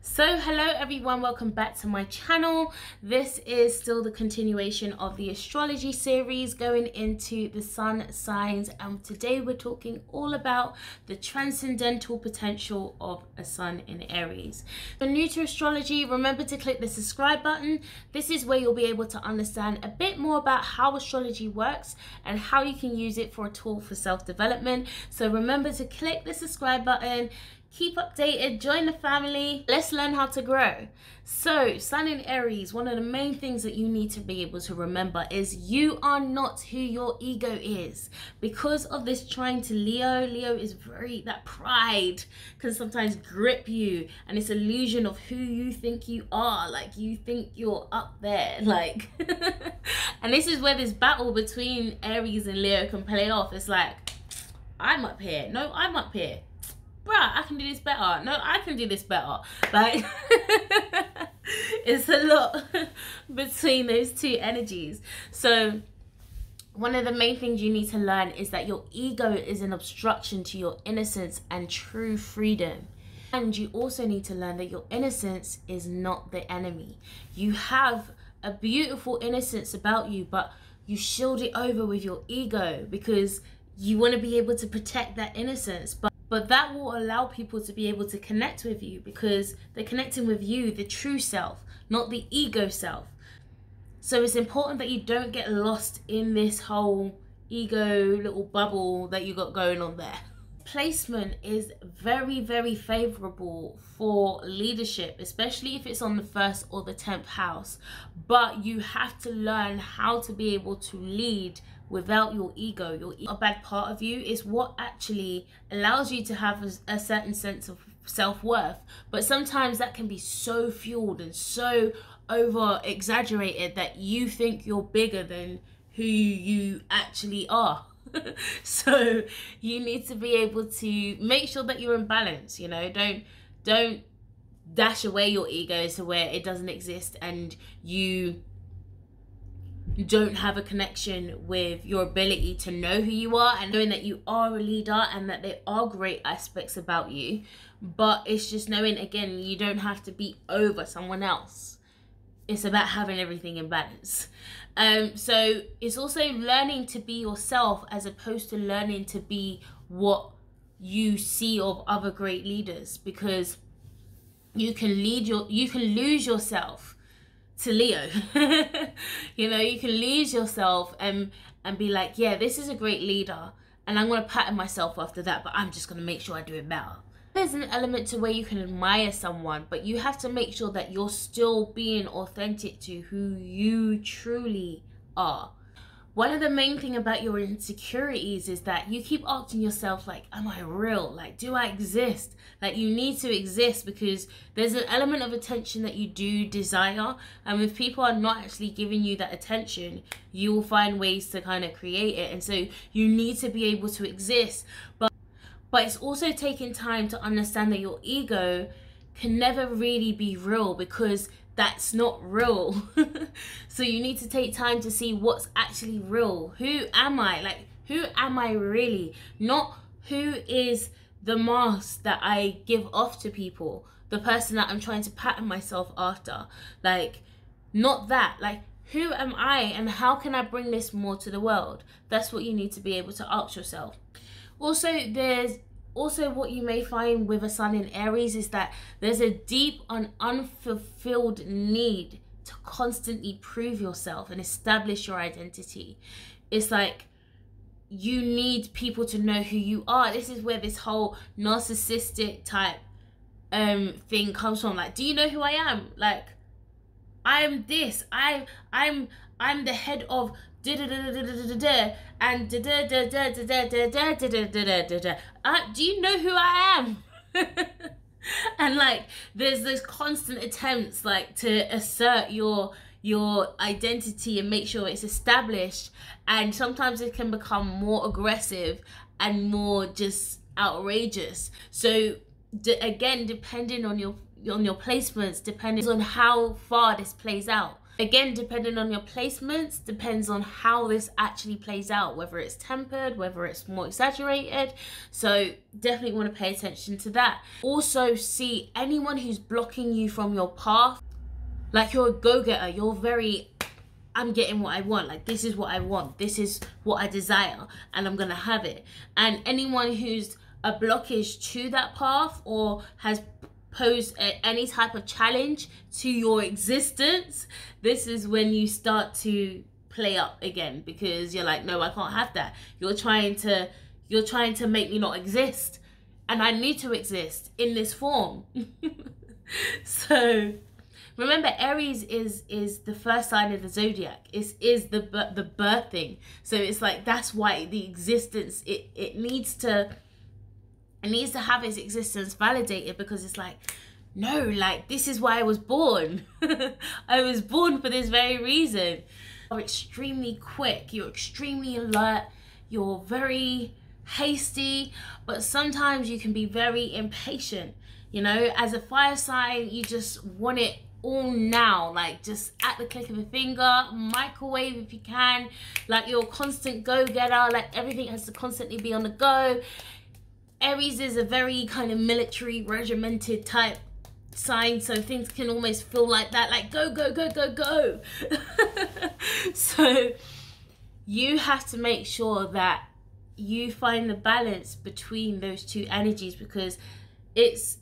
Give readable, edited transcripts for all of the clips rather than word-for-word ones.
So hello everyone, welcome back to my channel. This is still the continuation of the astrology series going into the sun signs, and today we're talking all about the transcendental potential of a sun in Aries. If you're new to astrology, remember to click the subscribe button. This is where you'll be able to understand a bit more about how astrology works and how you can use it for a tool for self-development. So remember to click the subscribe button. Keep updated, join the family, let's learn how to grow. So, Sun in Aries, one of the main things that you need to be able to remember is you are not who your ego is. Because of this trying to Leo is that pride can sometimes grip you, and this illusion of who you think you are, like you think you're up there, like and this is where this battle between Aries and Leo can play off. It's like, I'm up here, no, I'm up here. Bruh, I can do this better. No, I can do this better. Like, it's a lot between those two energies. So, one of the main things you need to learn is that your ego is an obstruction to your innocence and true freedom. And you also need to learn that your innocence is not the enemy. You have a beautiful innocence about you, but you shield it over with your ego because you want to be able to protect that innocence. But that will allow people to be able to connect with you because they're connecting with you, the true self, not the ego self. So it's important that you don't get lost in this whole ego little bubble that you got going on there. Placement is very, very favorable for leadership, especially if it's on the 1st or the 10th house. But you have to learn how to be able to lead without your ego. A bad part of you is what actually allows you to have a certain sense of self-worth, but sometimes that can be so fueled and so over exaggerated that you think you're bigger than who you actually are. So you need to be able to make sure that you're in balance, you know. Don't dash away your ego to where it doesn't exist and you don't have a connection with your ability to know who you are and knowing that you are a leader and that there are great aspects about you. But it's just knowing, again, you don't have to be over someone else. It's about having everything in balance. So it's also learning to be yourself as opposed to learning to be what you see of other great leaders, because you can lose yourself to Leo. You know, you can lose yourself and be like, yeah, this is a great leader and I'm going to pattern myself after that, but I'm just going to make sure I do it better. There's an element to where you can admire someone, but you have to make sure that you're still being authentic to who you truly are. One of the main thing about your insecurities is that you keep asking yourself, like, am I real? Like, do I exist? Like, you need to exist because there's an element of attention that you do desire. And if people are not actually giving you that attention, you will find ways to kind of create it. And so you need to be able to exist. But it's also taking time to understand that your ego can never really be real because that's not real. So you need to take time to see what's actually real. Who am I? Like, who am I really? Not who is the mask that I give off to people, the person that I'm trying to pattern myself after. Like, not that. Like, who am I and how can I bring this more to the world? That's what you need to be able to ask yourself. Also, what you may find with a sun in Aries is that there's a deep and unfulfilled need to constantly prove yourself and establish your identity. It's like you need people to know who you are. This is where this whole narcissistic type thing comes from. Like, do you know who I am? Like, I am this. I'm the head of and do you know who I am? And like there's those constant attempts like to assert your identity and make sure it's established, and sometimes it can become more aggressive and more just outrageous. So again, depending on your placements, depending on how far this plays out. Again, depending on your placements, depends on how this actually plays out, whether it's tempered, whether it's more exaggerated. So definitely want to pay attention to that. Also, see anyone who's blocking you from your path. Like, you're a go-getter, you're very, I'm getting what I want, like this is what I want, this is what I desire, and I'm gonna have it. And anyone who's a blockage to that path or has posed any type of challenge to your existence, this is when you start to play up again, because you're like, no, I can't have that. You're trying to make me not exist, and I need to exist in this form. So remember, Aries is the first sign of the zodiac. It is the birthing. So it's like, that's why the existence, it needs to have its existence validated, because it's like, no, like, this is why I was born. I was born for this very reason. You're extremely quick, you're extremely alert, you're very hasty, but sometimes you can be very impatient. You know, as a fire sign, you just want it all now, like just at the click of a finger, microwave if you can. Like, you're a constant go-getter, like everything has to constantly be on the go. Aries is a very kind of military, regimented type sign, so things can almost feel like that, like go, go, go, go, go. So you have to make sure that you find the balance between those two energies, because it's,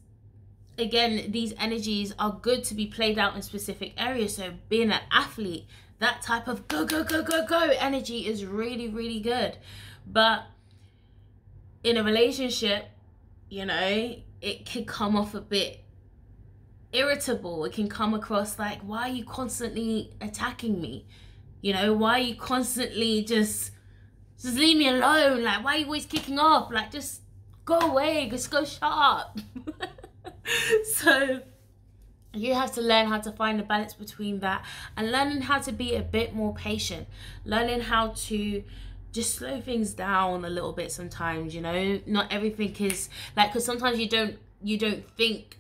again, these energies are good to be played out in specific areas. So being an athlete, that type of go, go, go, go, go energy is really, really good. But in a relationship, you know, it can come off a bit irritable. It can come across like, why are you constantly attacking me? You know, why are you constantly just leave me alone? Like, why are you always kicking off? Like, just go away, just go shut up. So you have to learn how to find the balance between that, and learning how to be a bit more patient, learning how to just slow things down a little bit sometimes. You know, not everything is like, because sometimes you don't think,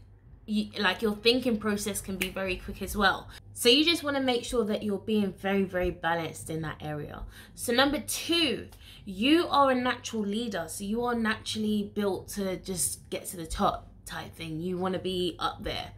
like your thinking process can be very quick as well. So you just want to make sure that you're being very, very balanced in that area. So number 2, you are a natural leader, so you are naturally built to just get to the top type thing. You want to be up there,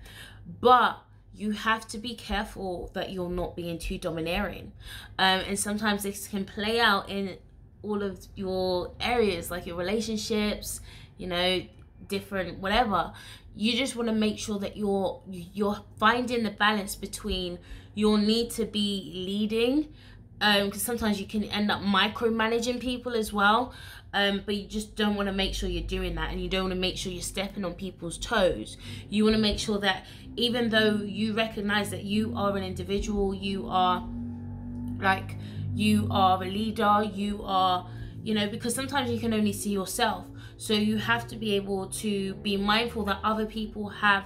but you have to be careful that you're not being too domineering, and sometimes this can play out in all of your areas, like your relationships, you know, different whatever. You just want to make sure that you're finding the balance between your need to be leading, because sometimes you can end up micromanaging people as well, but you just don't want to make sure you're doing that, and you don't want to make sure you're stepping on people's toes. You want to make sure that even though you recognize that you are an individual, you are a leader, you are, you know, because sometimes you can only see yourself. So you have to be able to be mindful that other people have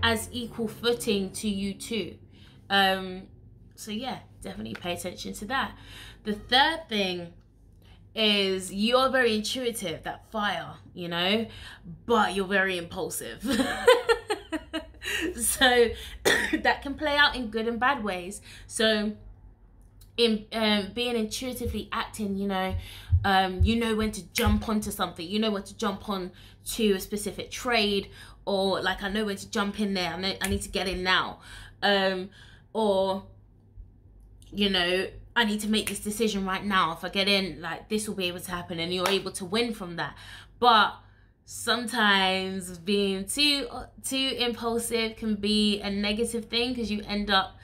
as equal footing to you too. So yeah, definitely pay attention to that. The third thing is, you're very intuitive, that fire, you know, but you're very impulsive. So that can play out in good and bad ways. So in being intuitively acting, you know when to jump onto something, you know when to jump on to a specific trade, or like, I know when to jump in there, I need to get in now, or you know, I need to make this decision right now. If I get in, like, this will be able to happen, and you're able to win from that. But sometimes being too impulsive can be a negative thing, because you end up,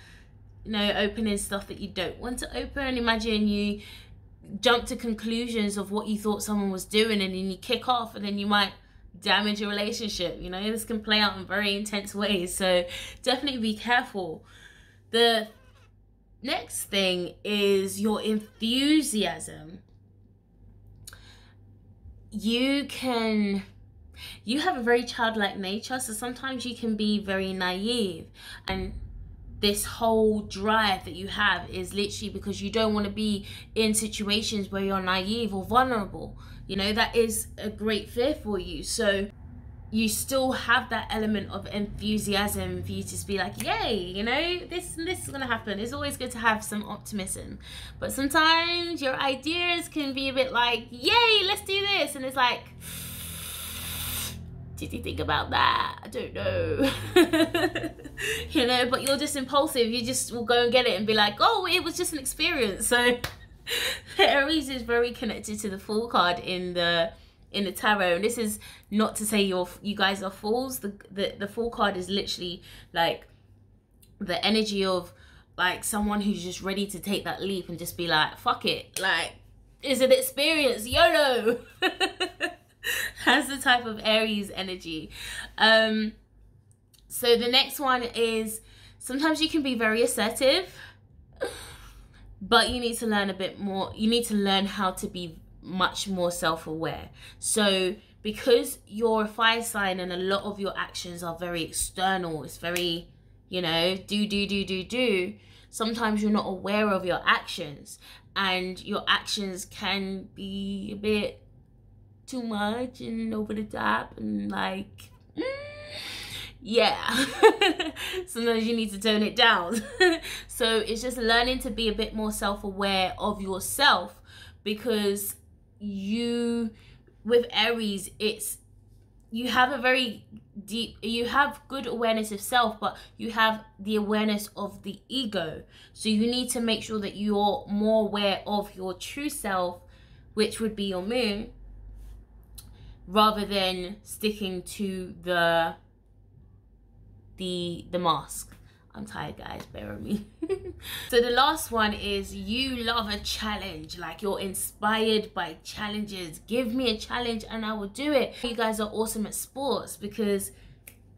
you know, opening stuff that you don't want to open. Imagine you jump to conclusions of what you thought someone was doing, and then you kick off, and then you might damage your relationship. You know, this can play out in very intense ways, so definitely be careful. The next thing is your enthusiasm. You have a very childlike nature, so sometimes you can be very naive, and this whole drive that you have is literally because you don't want to be in situations where you're naive or vulnerable. You know, that is a great fear for you. So you still have that element of enthusiasm for you to just be like, yay, you know, this is gonna happen. It's always good to have some optimism, but sometimes your ideas can be a bit like, yay, let's do this, and it's like, did you think about that? I don't know. You know, but you're just impulsive. You just will go and get it and be like, oh, it was just an experience. So Aries is very connected to the Fool card in the tarot, and this is not to say you guys are fools. The Fool card is literally like the energy of like someone who's just ready to take that leap and just be like, fuck it, like it's an experience, YOLO. That's the type of Aries energy. So the next one is, sometimes you can be very assertive, but you need to learn a bit more. You need to learn how to be much more self-aware. So because you're a fire sign and a lot of your actions are very external, it's very, you know, do, sometimes you're not aware of your actions, and your actions can be a bit too much and over the top and like, yeah. Sometimes you need to tone it down. So it's just learning to be a bit more self-aware of yourself, because with Aries, you have a very deep, you have good awareness of self, but you have the awareness of the ego. So you need to make sure that you're more aware of your true self, which would be your moon, rather than sticking to the mask. I'm tired, guys, bear with me. So the last one is, you love a challenge. Like, you're inspired by challenges. Give me a challenge and I will do it. You guys are awesome at sports, because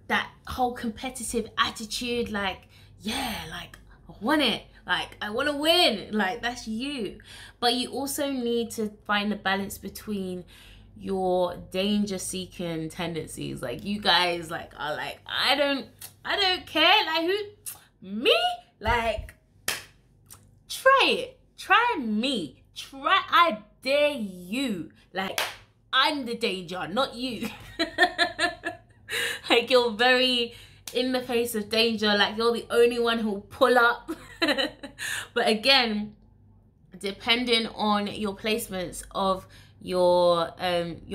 that whole competitive attitude, like, yeah, like I want it, like I want to win, like that's you. But you also need to find the balance between your danger seeking tendencies. Like, you guys like are like, I don't care, like who, me, like try me, I dare you, like I'm the danger, not you. Like, you're very in the face of danger, like you're the only one who'll pull up. But again, depending on your placements of your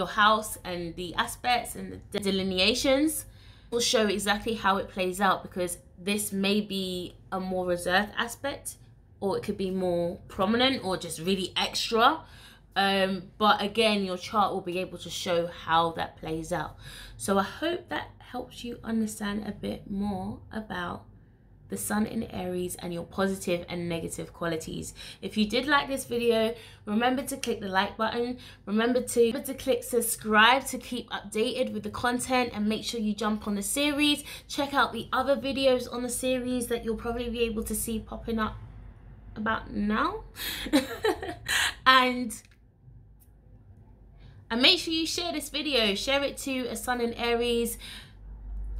house and the aspects and the delineations, will show exactly how it plays out, because this may be a more reserved aspect, or it could be more prominent or just really extra. But again, your chart will be able to show how that plays out. So I hope that helps you understand a bit more about the sun in Aries and your positive and negative qualities. If you did like this video, remember to click the like button. Remember to click subscribe to keep updated with the content, and make sure you jump on the series. Check out the other videos on the series that you'll probably be able to see popping up about now. and make sure you share this video. Share it to a sun in Aries.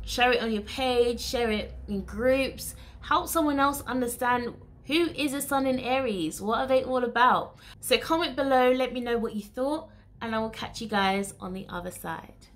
Share it on your page, share it in groups. Help someone else understand who is a sun in Aries. What are they all about? So comment below, let me know what you thought, and I will catch you guys on the other side.